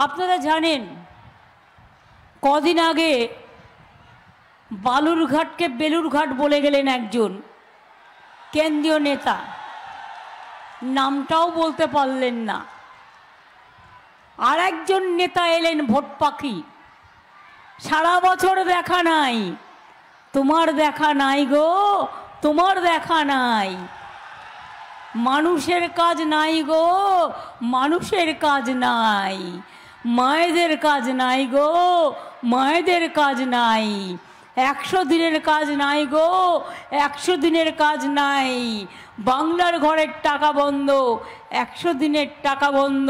আপনারা জানেন কদিন আগে বালুরঘাটকে বেলুরঘাট বলে গেলেন একজন কেন্দ্রীয় নেতা, নামটাও বলতে পারলেন না। আর একজন নেতা এলেন ভোট পাখি, সারা বছর দেখা নাই, তোমার দেখা নাই গো, তোমার দেখা নাই, মানুষের কাজ নাই গো, মানুষের কাজ নাই, মায়েদের কাজ নাই গো, মায়েদের কাজ নাই, 100 দিনের কাজ নাই গো, 100 দিনের কাজ নাই, বাংলার ঘরের টাকা বন্ধ, 100 দিনের টাকা বন্ধ,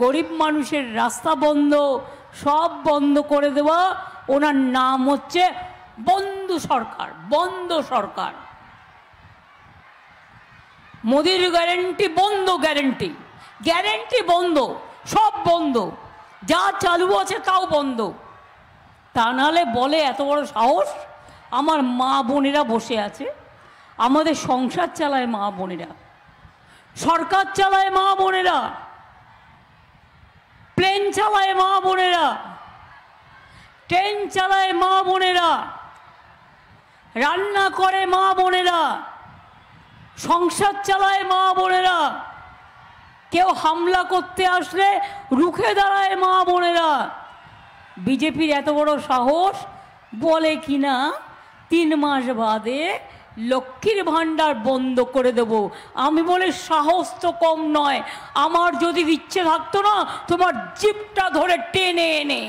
গরিব মানুষের রাস্তা বন্ধ, সব বন্ধ করে দেওয়া। ওনার নাম হচ্ছে বন্ধ সরকার, বন্ধ সরকার। মোদির গ্যারেন্টি বন্ধ, গ্যারেন্টি গ্যারেন্টি বন্ধ, সব বন্ধ, যা চালু আছে তাও বন্ধ। তা নাহলে বলে এত বড় সাহস, আমার মা বোনেরা বসে আছে, আমাদের সংসার চালায় মা বোনেরা, সরকার চালায় মা বোনেরা, প্লেন চালায় মা বোনেরা, ট্রেন চালায় মা বোনেরা, রান্না করে মা বোনেরা, সংসার চালায় মা বোনেরা, কেউ হামলা করতে আসলে রুখে দাঁড়ায় মা বোনেরা। বিজেপির এত বড় সাহস, বলে কিনা 3 মাস বাদে লক্ষ্মীর ভাণ্ডার বন্ধ করে দেব। আমি বলি সাহস তো কম নয়, আমার যদি ইচ্ছে থাকতো না তোমার জিপটা ধরে টেনে এনে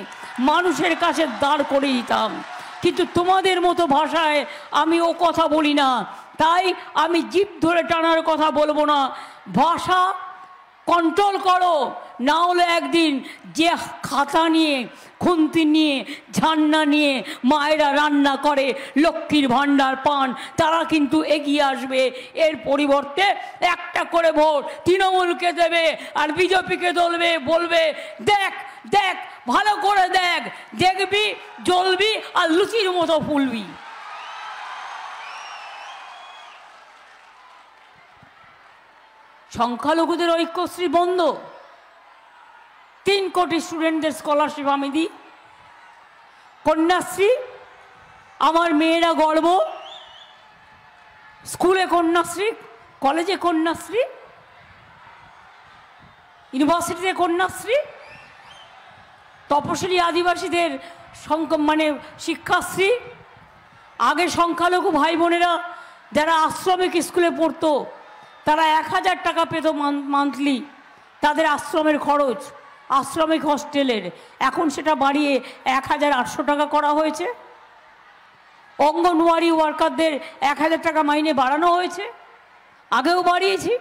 মানুষের কাছে দাঁড় করে দিতাম, কিন্তু তোমাদের মতো ভাষায় আমি ও কথা বলি না, তাই আমি জিপ ধরে টানার কথা বলবো না। ভাষা কন্ট্রোল করো, না হলে একদিন যে খাতা নিয়ে, খুন্তি নিয়ে, ঝান্না নিয়ে মায়েরা রান্না করে, লক্ষ্মীর ভাণ্ডার পান, তারা কিন্তু এগিয়ে আসবে। এর পরিবর্তে একটা করে ভোট তৃণমূলকে দেবে আর বিজেপিকে দলবে, বলবে দেখ দেখ ভালো করে দেখ, দেখবি জ্বলবি আর লুচির মতো ফুলবি। সংখ্যালঘুদের ঐক্যশ্রী বন্ধ, 3 কোটি স্টুডেন্টদের স্কলারশিপ আমি দিই, কন্যাশ্রী আমার মেয়েরা গর্ব, স্কুলে কন্যাশ্রী, কলেজে কন্যাশ্রী, ইউনিভার্সিটিতে কন্যাশ্রী, তপশিলি আদিবাসীদের মানে শিক্ষাশ্রী। আগে সংখ্যালঘু ভাই বোনেরা যারা আশ্রমিক স্কুলে পড়তো তারা 1000 টাকা পেত মান্থলি, তাদের আশ্রমের খরচ, আশ্রমিক হস্টেলের, এখন সেটা বাড়িয়ে 1800 টাকা করা হয়েছে। অঙ্গনওয়াড়ি ওয়ার্কারদের 1000 টাকা মাইনে বাড়ানো হয়েছে, আগেও বাড়িয়েছি।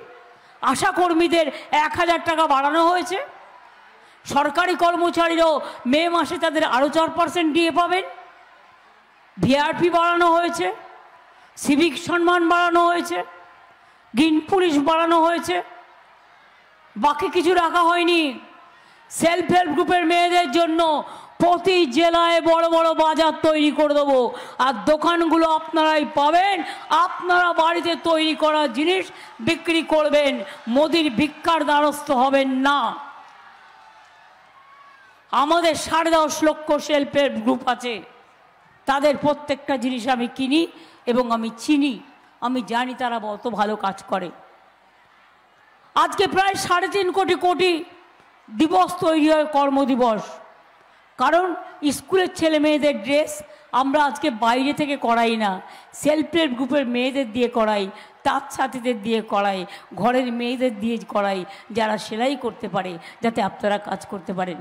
আশা কর্মীদের 1000 টাকা বাড়ানো হয়েছে। সরকারি কর্মচারীরাও মে মাসে তাদের আরও 4% ডিএ পাবেন। ভিআরপি বাড়ানো হয়েছে, সিভিক সম্মান বাড়ানো হয়েছে, গ্রিন পুলিশ বাড়ানো হয়েছে। বাকি কিছু রাখা হয়নি। সেলফ হেল্প গ্রুপের মেয়েদের জন্য প্রতি জেলায় বড় বড় বাজার তৈরি করে দেবো, আর দোকানগুলো আপনারাই পাবেন, আপনারা বাড়িতে তৈরি করা জিনিস বিক্রি করবেন, মোদির ভিক্ষার দ্বারস্থ হবেন না। আমাদের 10.5 লক্ষ সেলফ হেল্প গ্রুপ আছে, তাদের প্রত্যেকটা জিনিস আমি কিনি এবং আমি চিনি, আমি জানি তারা কত ভালো কাজ করে। আজকে প্রায় 3.5 কোটি দিবস তৈরি হয়, কর্মদিবস। কারণ স্কুলের ছেলে মেয়েদের ড্রেস আমরা আজকে বাইরে থেকে করাই না, সেলফ হেল্প গ্রুপের মেয়েদের দিয়ে করাই, তাঁত ছাতিদের দিয়ে করাই, ঘরের মেয়েদের দিয়ে করাই, যারা সেলাই করতে পারে, যাতে আপনারা কাজ করতে পারেন।